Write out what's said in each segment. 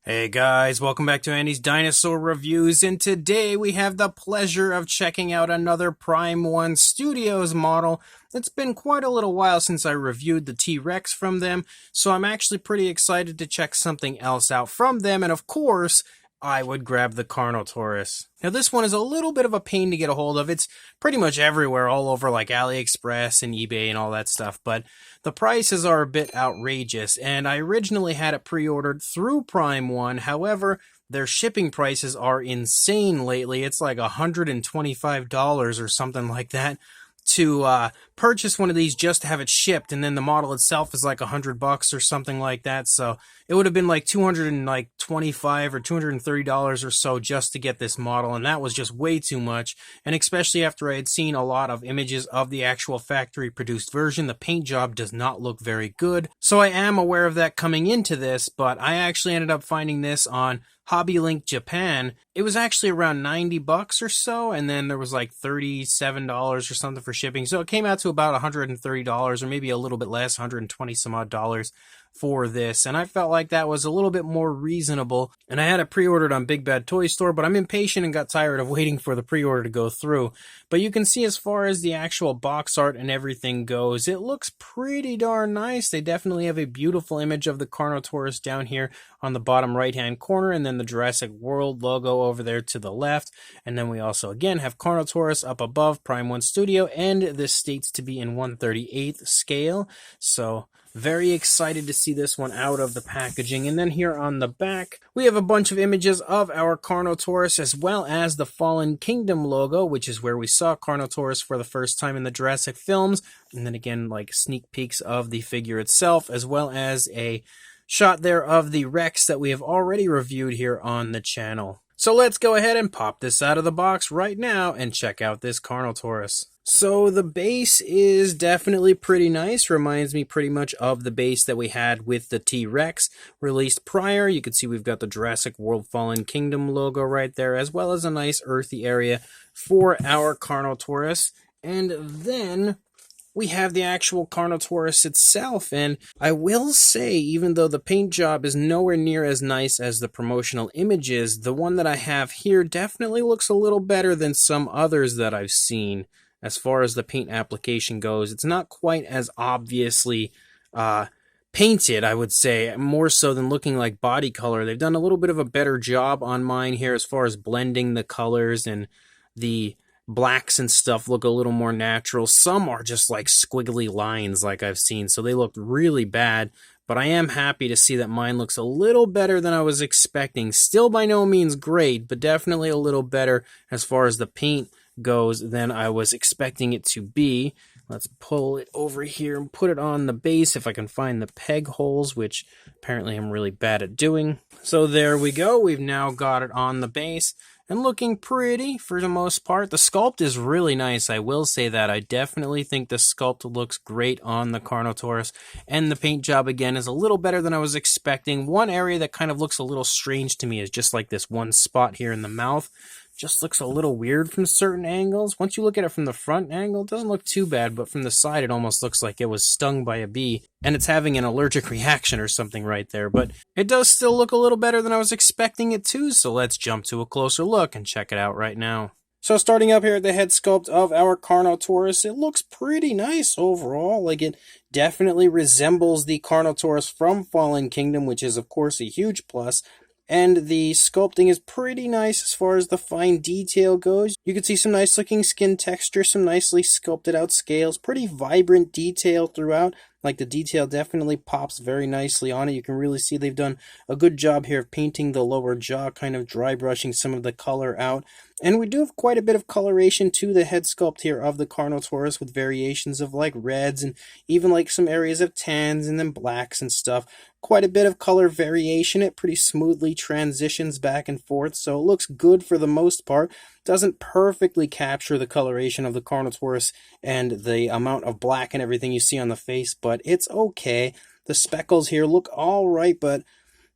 Hey guys, welcome back to Andy's Dinosaur Reviews, and today we have the pleasure of checking out another Prime 1 Studios model. It's been quite a little while since I reviewed the T-Rex from them, so I'm actually pretty excited to check something else out from them, and of course, I would grab the Carnotaurus. Now this one is a little bit of a pain to get a hold of. It's pretty much everywhere, all over like AliExpress and eBay and all that stuff, but the prices are a bit outrageous, and I originally had it pre-ordered through Prime 1. However, their shipping prices are insane lately. It's like $125 or something like that to purchase one of these just to have it shipped, and then the model itself is like $100 or something like that. So it would have been like $225 or $230 or so just to get this model, and that was just way too much. And especially after I had seen a lot of images of the actual factory produced version, the paint job does not look very good. So I am aware of that coming into this, but I actually ended up finding this on HobbyLink Japan. It was actually around $90 or so, and then there was like $37 or something for shipping. So it came out to about $130 or maybe a little bit less, 120 some odd dollars for this, and I felt like that was a little bit more reasonable. And I had it pre-ordered on Big Bad Toy Store, but I'm impatient and got tired of waiting for the pre-order to go through. But you can see, as far as the actual box art and everything goes, it looks pretty darn nice. They definitely have a beautiful image of the Carnotaurus down here on the bottom right hand corner, and then the Jurassic World logo over there to the left. And then we also again have Carnotaurus up above, Prime 1 Studio, and this states to be in 1/38 scale. So very excited to see this one out of the packaging. And then here on the back, we have a bunch of images of our Carnotaurus, as well as the Fallen Kingdom logo, which is where we saw Carnotaurus for the first time in the Jurassic films. And then again, like sneak peeks of the figure itself, as well as a shot there of the Rex that we have already reviewed here on the channel. So let's go ahead and pop this out of the box right now and check out this Carnotaurus. So the base is definitely pretty nice. Reminds me pretty much of the base that we had with the T-Rex released prior. You can see we've got the Jurassic World Fallen Kingdom logo right there, as well as a nice earthy area for our Carnotaurus. And then we have the actual Carnotaurus itself, and I will say, even though the paint job is nowhere near as nice as the promotional images, the one that I have here definitely looks a little better than some others that I've seen. As far as the paint application goes, it's not quite as obviously painted, I would say, more so than looking like body color. They've done a little bit of a better job on mine here as far as blending the colors, and the blacks and stuff look a little more natural. Some are just like squiggly lines like I've seen, so they look really bad. But I am happy to see that mine looks a little better than I was expecting. Still by no means great, but definitely a little better as far as the paint goes than I was expecting it to be. Let's pull it over here and put it on the base if I can find the peg holes, which apparently I'm really bad at doing. So there we go. We've now got it on the base and looking pretty for the most part. The sculpt is really nice, I will say that. I definitely think the sculpt looks great on the Carnotaurus, and the paint job again is a little better than I was expecting. One area that kind of looks a little strange to me is just like this one spot here in the mouth. Just looks a little weird from certain angles. Once you look at it from the front angle, it doesn't look too bad, but from the side it almost looks like it was stung by a bee and it's having an allergic reaction or something right there. But it does still look a little better than I was expecting it to, so let's jump to a closer look and check it out right now. So starting up here at the head sculpt of our Carnotaurus, it looks pretty nice overall. Like, it definitely resembles the Carnotaurus from Fallen Kingdom, which is of course a huge plus. And the sculpting is pretty nice as far as the fine detail goes. You can see some nice looking skin texture, some nicely sculpted out scales, pretty vibrant detail throughout. Like, the detail definitely pops very nicely on it. You can really see they've done a good job here of painting the lower jaw, kind of dry brushing some of the color out. And we do have quite a bit of coloration to the head sculpt here of the Carnotaurus, with variations of like reds and even like some areas of tans and then blacks and stuff. Quite a bit of color variation. It pretty smoothly transitions back and forth, so it looks good for the most part. Doesn't perfectly capture the coloration of the Carnotaurus and the amount of black and everything you see on the face, but it's okay. The speckles here look alright, but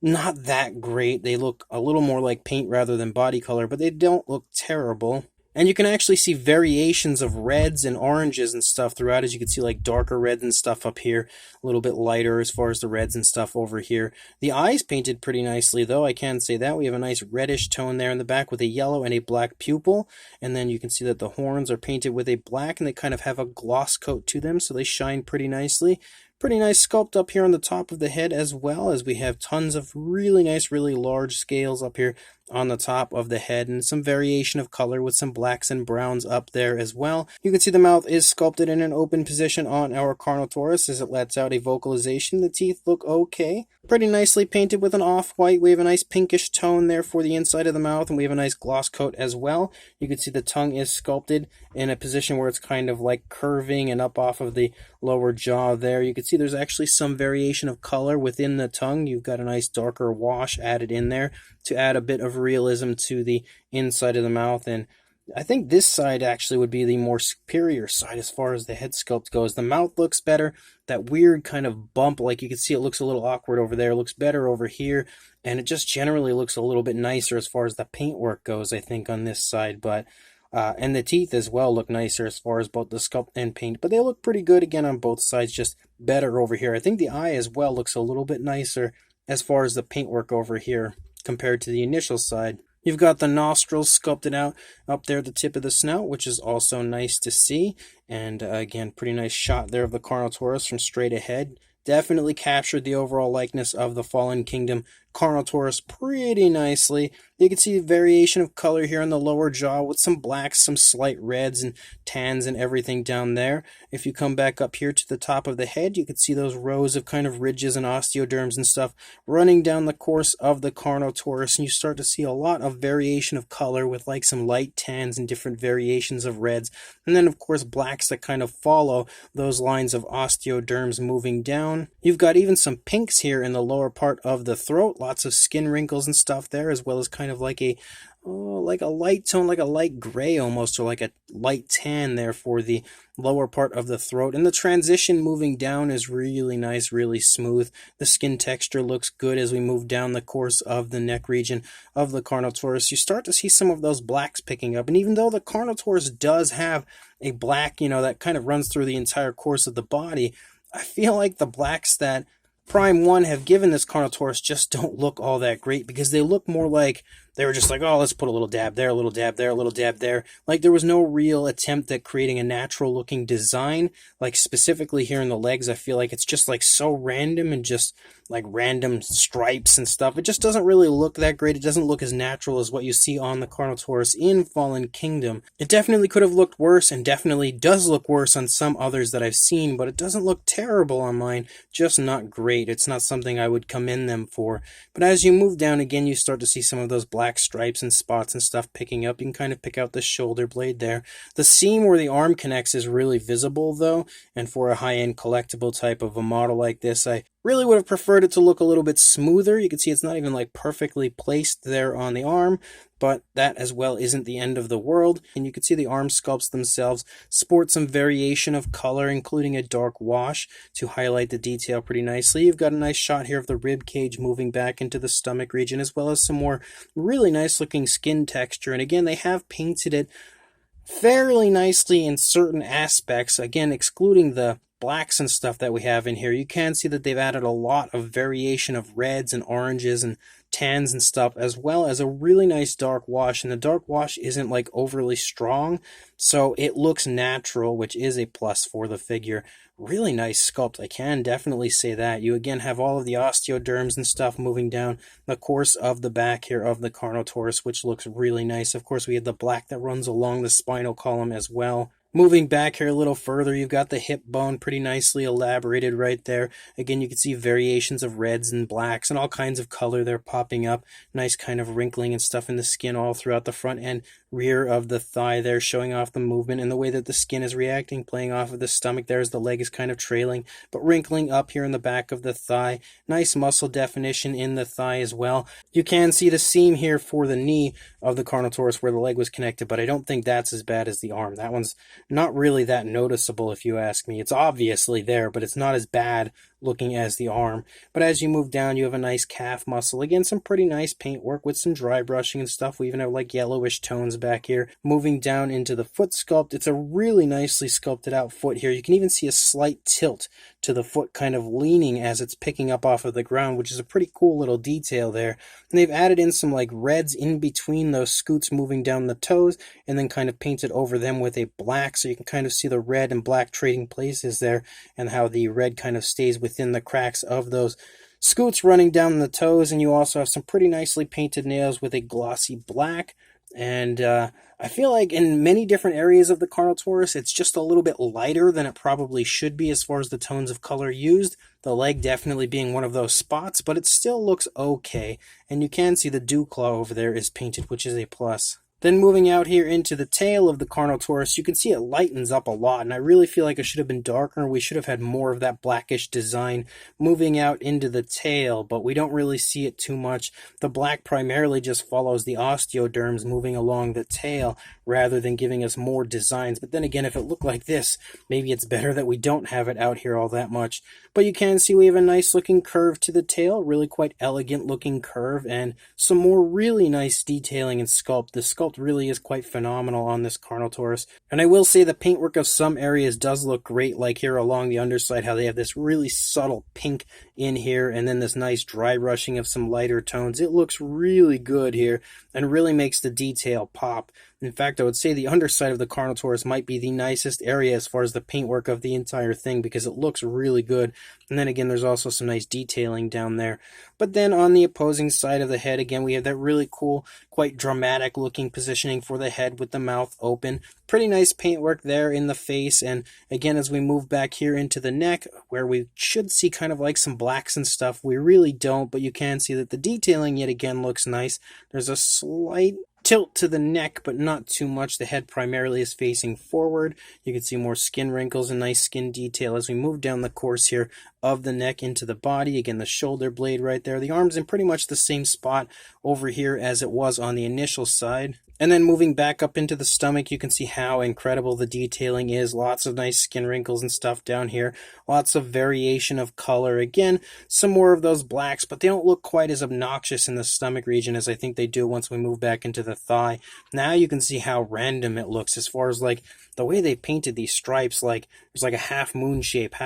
not that great. They look a little more like paint rather than body color, but they don't look terrible. And you can actually see variations of reds and oranges and stuff throughout. As you can see, like darker reds and stuff up here, a little bit lighter as far as the reds and stuff over here. The eyes painted pretty nicely, though, I can say that. We have a nice reddish tone there in the back with a yellow and a black pupil. And then you can see that the horns are painted with a black, and they kind of have a gloss coat to them, so they shine pretty nicely. Pretty nice sculpt up here on the top of the head, as well as we have tons of really nice, really large scales up here on the top of the head, and some variation of color with some blacks and browns up there as well. You can see the mouth is sculpted in an open position on our Carnotaurus as it lets out a vocalization. The teeth look okay. Pretty nicely painted with an off-white. We have a nice pinkish tone there for the inside of the mouth, and we have a nice gloss coat as well. You can see the tongue is sculpted in a position where it's kind of like curving and up off of the lower jaw there. You can see there's actually some variation of color within the tongue. You've got a nice darker wash added in there to add a bit of realism to the inside of the mouth. And I think this side actually would be the more superior side as far as the head sculpt goes. The mouth looks better. That weird kind of bump, like you can see, it looks a little awkward over there, looks better over here, and it just generally looks a little bit nicer as far as the paintwork goes, I think, on this side. But and the teeth as well look nicer as far as both the sculpt and paint, but they look pretty good again on both sides, just better over here. I think the eye as well looks a little bit nicer as far as the paintwork over here compared to the initial side. You've got the nostrils sculpted out up there at the tip of the snout, which is also nice to see. And again, pretty nice shot there of the Carnotaurus from straight ahead. Definitely captured the overall likeness of the Fallen Kingdom Carnotaurus pretty nicely. You can see a variation of color here in the lower jaw with some blacks, some slight reds and tans and everything down there. If you come back up here to the top of the head, you can see those rows of kind of ridges and osteoderms and stuff running down the course of the Carnotaurus, and you start to see a lot of variation of color with like some light tans and different variations of reds, and then of course blacks that kind of follow those lines of osteoderms moving down. You've got even some pinks here in the lower part of the throat, lots of skin wrinkles and stuff there, as well as kind of like a light tone, like a light gray almost, or like a light tan there for the lower part of the throat. And the transition moving down is really nice, really smooth. The skin texture looks good as we move down the course of the neck region of the Carnotaurus. You start to see some of those blacks picking up, and even though the Carnotaurus does have a black, that kind of runs through the entire course of the body, I feel like the blacks that Prime 1 have given this Carnotaurus just don't look all that great, because they look more like they were just like, oh, let's put a little dab there, a little dab there, a little dab there. Like there was no real attempt at creating a natural looking design. Like specifically here in the legs, I feel like it's just like so random and just like random stripes and stuff. It just doesn't really look that great. It doesn't look as natural as what you see on the Carnotaurus in Fallen Kingdom. It definitely could have looked worse, and definitely does look worse on some others that I've seen, but it doesn't look terrible on mine, just not great. It's not something I would commend them for. But as you move down again, you start to see some of those black stripes and spots and stuff picking up. You can kind of pick out the shoulder blade there. The seam where the arm connects is really visible though, and for a high-end collectible type of a model like this, I really would have preferred it to look a little bit smoother. You can see it's not even like perfectly placed there on the arm, but that as well isn't the end of the world. And you can see the arm sculpts themselves sport some variation of color, including a dark wash to highlight the detail pretty nicely. You've got a nice shot here of the rib cage moving back into the stomach region, as well as some more really nice looking skin texture. And again, they have painted it fairly nicely in certain aspects, again excluding the blacks and stuff that we have in here. You can see that they've added a lot of variation of reds and oranges and tans and stuff, as well as a really nice dark wash. And the dark wash isn't like overly strong, so it looks natural, which is a plus for the figure. Really nice sculpt, I can definitely say that. You again have all of the osteoderms and stuff moving down the course of the back here of the Carnotaurus, which looks really nice. Of course, we have the black that runs along the spinal column as well. Moving back here a little further, you've got the hip bone pretty nicely elaborated right there. Again, you can see variations of reds and blacks and all kinds of color there popping up. Nice kind of wrinkling and stuff in the skin all throughout the front and rear of the thigh there, showing off the movement and the way that the skin is reacting, playing off of the stomach there as the leg is kind of trailing, but wrinkling up here in the back of the thigh. Nice muscle definition in the thigh as well. You can see the seam here for the knee of the Carnotaurus where the leg was connected, but I don't think that's as bad as the arm. That one's not really that noticeable if you ask me. It's obviously there, but it's not as bad looking as the arm. But as you move down, you have a nice calf muscle. Again, some pretty nice paint work with some dry brushing and stuff. We even have like yellowish tones back here. Moving down into the foot sculpt, it's a really nicely sculpted out foot here. You can even see a slight tilt to the foot kind of leaning as it's picking up off of the ground, which is a pretty cool little detail there. And they've added in some like reds in between those scoots moving down the toes, and then kind of painted over them with a black, so you can kind of see the red and black trading places there, and how the red kind of stays within the cracks of those scoots running down the toes. And you also have some pretty nicely painted nails with a glossy black. And I feel like in many different areas of the Carnotaurus, it's just a little bit lighter than it probably should be as far as the tones of color used. The leg definitely being one of those spots, but it still looks okay. And you can see the dew claw over there is painted, which is a plus. Then moving out here into the tail of the Carnotaurus, you can see it lightens up a lot, and I really feel like it should have been darker. We should have had more of that blackish design moving out into the tail, but we don't really see it too much. The black primarily just follows the osteoderms moving along the tail rather than giving us more designs. But then again, if it looked like this, maybe it's better that we don't have it out here all that much. But you can see we have a nice looking curve to the tail, really quite elegant looking curve, and some more really nice detailing and sculpt. The sculpt really is quite phenomenal on this Carnotaurus. And I will say the paintwork of some areas does look great, like here along the underside, how they have this really subtle pink in here, and then this nice dry brushing of some lighter tones. It looks really good here, and really makes the detail pop. In fact, I would say the underside of the Carnotaurus might be the nicest area as far as the paintwork of the entire thing, because it looks really good. And then again, there's also some nice detailing down there. But then on the opposing side of the head, again, we have that really cool, quite dramatic looking positioning for the head with the mouth open. Pretty nice paintwork there in the face. And again, as we move back here into the neck, where we should see kind of like some blacks and stuff, we really don't, but you can see that the detailing yet again looks nice. There's a slight tilt to the neck, but not too much. The head primarily is facing forward. You can see more skin wrinkles and nice skin detail as we move down the course here of the neck into the body. Again, the shoulder blade right there. The arm's in pretty much the same spot over here as it was on the initial side. And then moving back up into the stomach, you can see how incredible the detailing is. Lots of nice skin wrinkles and stuff down here. Lots of variation of color. Again, some more of those blacks, but they don't look quite as obnoxious in the stomach region as I think they do once we move back into the thigh. Now you can see how random it looks as far as like the way they painted these stripes. Like there's like a half moon shape,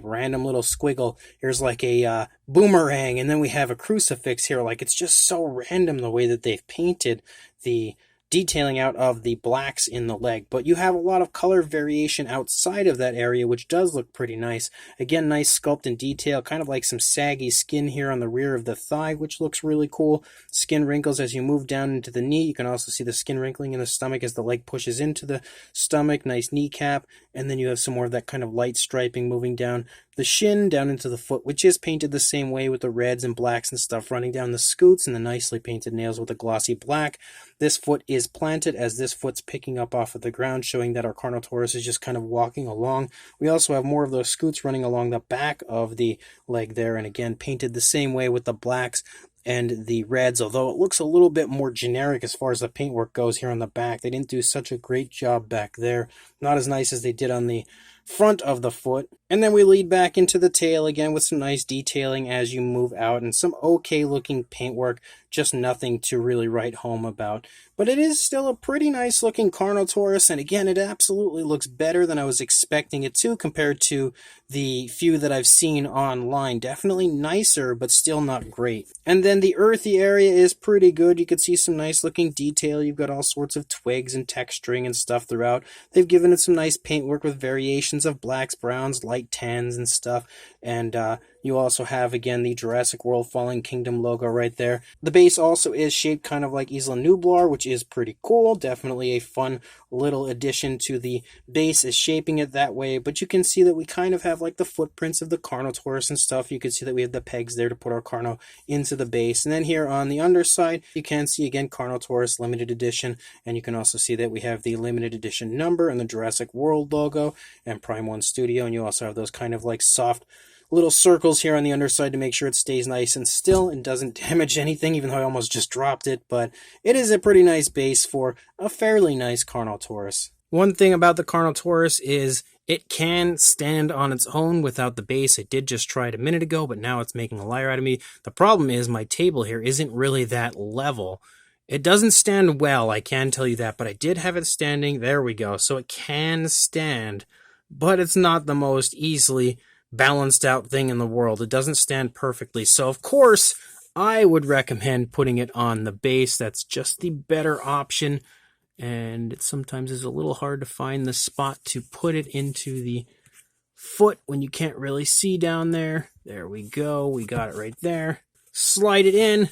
random little squiggle. Here's like a boomerang, and then we have a crucifix here. Like it's just so random the way that they've painted the detailing out of the blacks in the leg. But you have a lot of color variation outside of that area, which does look pretty nice. Again, nice sculpt and detail, kind of like some saggy skin here on the rear of the thigh, which looks really cool. Skin wrinkles as you move down into the knee. You can also see the skin wrinkling in the stomach as the leg pushes into the stomach. Nice kneecap. And then you have some more of that kind of light striping moving down the shin, down into the foot, which is painted the same way with the reds and blacks and stuff running down the scoots, and the nicely painted nails with a glossy black. This foot is planted as this foot's picking up off of the ground, showing that our Carnotaurus is just kind of walking along. We also have more of those scoots running along the back of the leg there, and again, painted the same way with the blacks and the reds, although it looks a little bit more generic as far as the paintwork goes here on the back. They didn't do such a great job back there. Not as nice as they did on the front of the foot. And then we lead back into the tail again with some nice detailing as you move out and some okay looking paintwork, just nothing to really write home about. But it is still a pretty nice looking Carnotaurus, and again, it absolutely looks better than I was expecting it to compared to the few that I've seen online. Definitely nicer, but still not great. And then the earthy area is pretty good. You can see some nice looking detail. You've got all sorts of twigs and texturing and stuff throughout. They've given it some nice paintwork with variations of blacks, browns, light tans and stuff. And you also have, again, the Jurassic World Fallen Kingdom logo right there. The base also is shaped kind of like Isla Nublar, which is pretty cool. Definitely a fun little addition to the base is shaping it that way. But you can see that we kind of have like the footprints of the Carnotaurus and stuff. You can see that we have the pegs there to put our Carno into the base. And then here on the underside, you can see again Carnotaurus limited edition. And you can also see that we have the limited edition number and the Jurassic World logo and Prime 1 Studio. And you also have those kind of like soft little circles here on the underside to make sure it stays nice and still and doesn't damage anything, even though I almost just dropped it. But it is a pretty nice base for a fairly nice Carnotaurus. One thing about the Carnotaurus is It can stand on its own without the base. I did just try it a minute ago, but now it's making a liar out of me. The problem is my table here isn't really that level. It doesn't stand well, I can tell you that, but I did have it standing. There we go. So it can stand, but it's not the most easily balanced out thing in the world. It doesn't stand perfectly. So, of course, I would recommend putting it on the base. That's just the better option. And it sometimes is a little hard to find the spot to put it into the foot when you can't really see down there. There we go. We got it right there. Slide it in,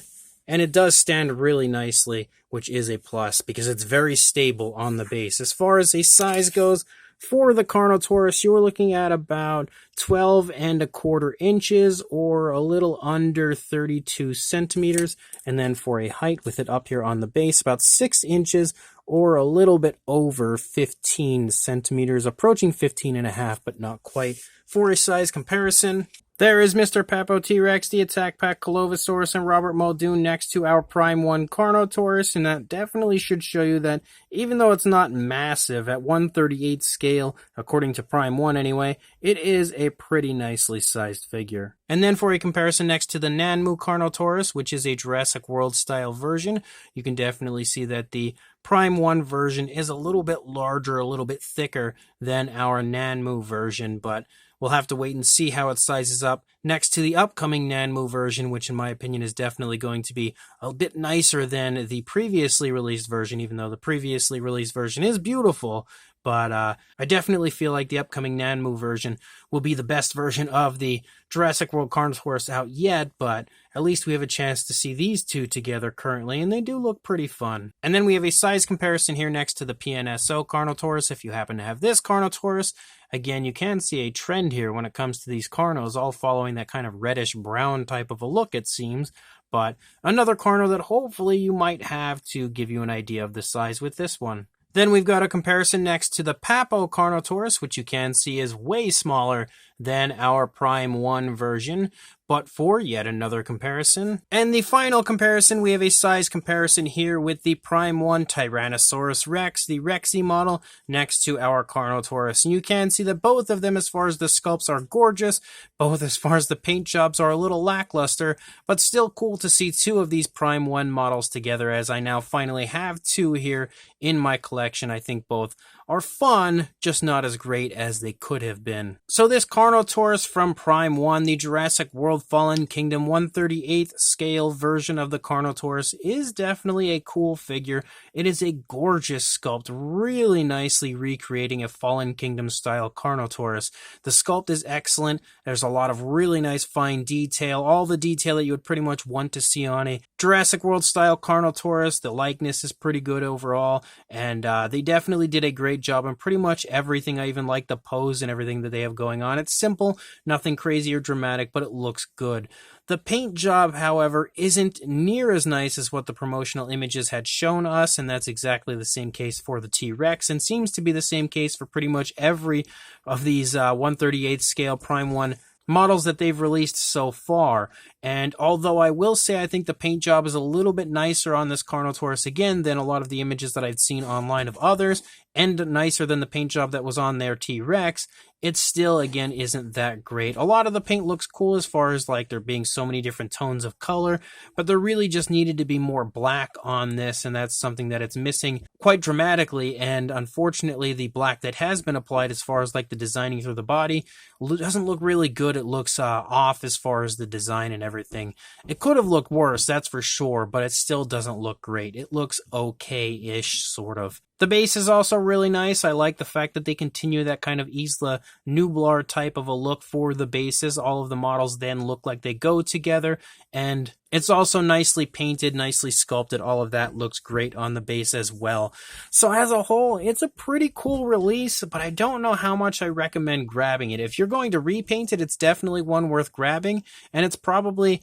and it does stand really nicely, which is a plus because it's very stable on the base. As far as a size goes, for the Carnotaurus, you were looking at about 12¼ inches or a little under 32 centimeters. And then for a height with it up here on the base, about 6 inches or a little bit over 15 centimeters, approaching 15.5, but not quite. For a size comparison, there is Mr. Papo T-Rex, the Attack Pack Colovosaurus, and Robert Muldoon next to our Prime 1 Carnotaurus, and that definitely should show you that even though it's not massive, at 1/38 scale, according to Prime 1 anyway, it is a pretty nicely sized figure. And then for a comparison next to the Nanmu Carnotaurus, which is a Jurassic World style version, you can definitely see that the Prime 1 version is a little bit larger, a little bit thicker than our Nanmu version, but we'll have to wait and see how it sizes up next to the upcoming Nanmu version, which in my opinion is definitely going to be a bit nicer than the previously released version, even though the previously released version is beautiful. But I definitely feel like the upcoming Nanmu version will be the best version of the Jurassic World Carnotaurus out yet, but at least we have a chance to see these two together currently, and they do look pretty fun. And then we have a size comparison here next to the PNSO Carnotaurus. If you happen to have this Carnotaurus, again, you can see a trend here when it comes to these Carnos, all following that kind of reddish-brown type of a look, it seems. But another Carno that hopefully you might have to give you an idea of the size with this one. Then we've got a comparison next to the Papo Carnotaurus, which you can see is way smaller than our Prime 1 version, but for yet another comparison. And the final comparison, we have a size comparison here with the Prime 1 Tyrannosaurus Rex, the Rexy model, next to our Carnotaurus. And you can see that both of them, as far as the sculpts, are gorgeous, both as far as the paint jobs are a little lackluster, but still cool to see two of these Prime 1 models together, as I now finally have two here in my collection. I think both are fun, just not as great as they could have been. So this Carnotaurus from Prime 1, the Jurassic World Fallen Kingdom 1/38 scale version of the Carnotaurus, is definitely a cool figure. It is a gorgeous sculpt, really nicely recreating a Fallen Kingdom style Carnotaurus. The sculpt is excellent. There's a lot of really nice fine detail, all the detail that you would pretty much want to see on a Jurassic World style Carnotaurus. The likeness is pretty good overall, and they definitely did a great job on pretty much everything. I even like the pose and everything that they have going on. It's simple, nothing crazy or dramatic, but it looks good. The paint job, however, isn't near as nice as what the promotional images had shown us, and that's exactly the same case for the T-Rex, and seems to be the same case for pretty much every of these 1/38 scale Prime 1 models that they've released so far. And although I will say I think the paint job is a little bit nicer on this Carnotaurus again than a lot of the images that I've seen online of others, and nicer than the paint job that was on their T-Rex, it still, again, isn't that great. A lot of the paint looks cool as far as like there being so many different tones of color, but there really just needed to be more black on this, and that's something that it's missing quite dramatically. And unfortunately, the black that has been applied as far as like the designing through the body doesn't look really good. It looks off as far as the design and everything. It could have looked worse, that's for sure, but it still doesn't look great. It looks okay-ish, sort of. The base is also really nice. I like the fact that they continue that kind of Isla Nublar type of a look for the bases. All of the models then look like they go together, and it's also nicely painted, nicely sculpted. All of that looks great on the base as well. So as a whole, it's a pretty cool release, but I don't know how much I recommend grabbing it. If you're going to repaint it, it's definitely one worth grabbing, and it's probably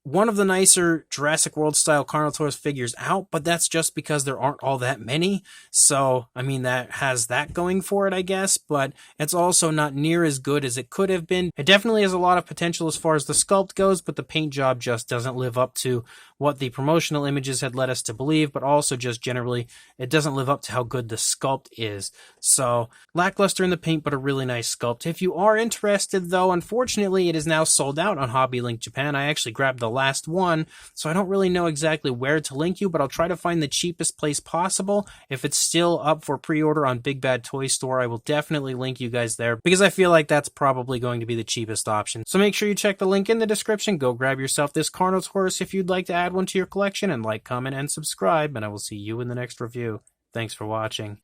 one of the nicer Jurassic World style Carnotaurus figures out, but that's just because there aren't all that many. So, I mean, that has that going for it, I guess, but it's also not near as good as it could have been. It definitely has a lot of potential as far as the sculpt goes, but the paint job just doesn't live up to what the promotional images had led us to believe, but also just generally, it doesn't live up to how good the sculpt is. So, lackluster in the paint, but a really nice sculpt. If you are interested, though, unfortunately, it is now sold out on Hobby Link Japan. I actually grabbed the last one, so I don't really know exactly where to link you, but I'll try to find the cheapest place possible. If it's still up for pre-order on Big Bad Toy Store, I will definitely link you guys there, because I feel like that's probably going to be the cheapest option. So make sure you check the link in the description. Go grab yourself this Carnotaurus if you'd like to add one to your collection, and like, comment, and subscribe, and I will see you in the next review. Thanks for watching.